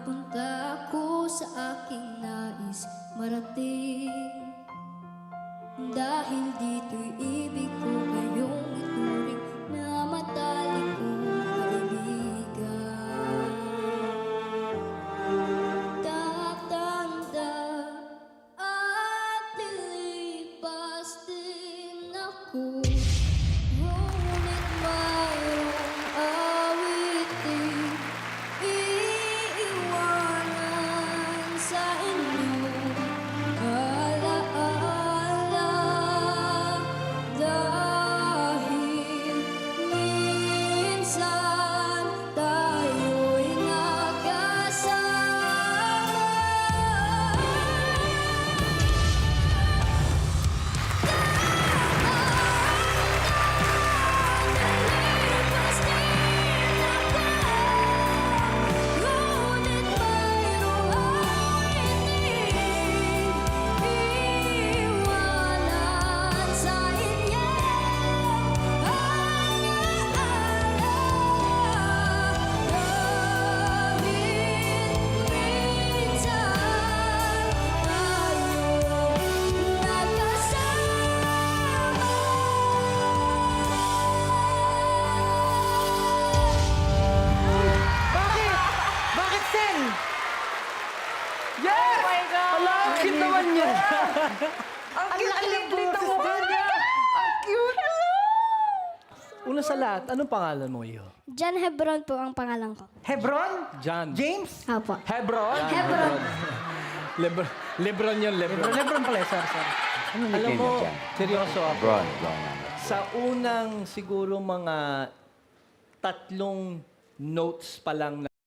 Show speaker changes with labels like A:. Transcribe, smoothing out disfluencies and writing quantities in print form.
A: Makapunta ako sa aking nais marating. Dahil dito'y ibig ko kayong ituring na matalik kong kaibigan. Tatanda at lilipas din ako, ngunit mayroong awiting iiwanan sa inyo. Alaala, dahil minsan tayo'y nagkasama. Nalipas din ako, ngunit mayroong awiting iiwanan sa inyo.
B: Bakit? Bakit, Sen? Yes!
C: Oh my God!
B: Hala, ang cute naman niya.
C: Ang cute-cute mo!
B: Ang cute! Una sa lahat, anong pangalan mo, Iyo?
A: John Hebron po ang pangalan ko.
D: Hebron?
B: John.
D: James?
A: Apo.
D: Hebron?
A: Hebron.
B: Lebron yun, Lebron.
D: Lebron pala, sorry.
B: Alam mo, seryoso ako.
E: Bron.
B: Sa unang siguro mga 3 notes pa lang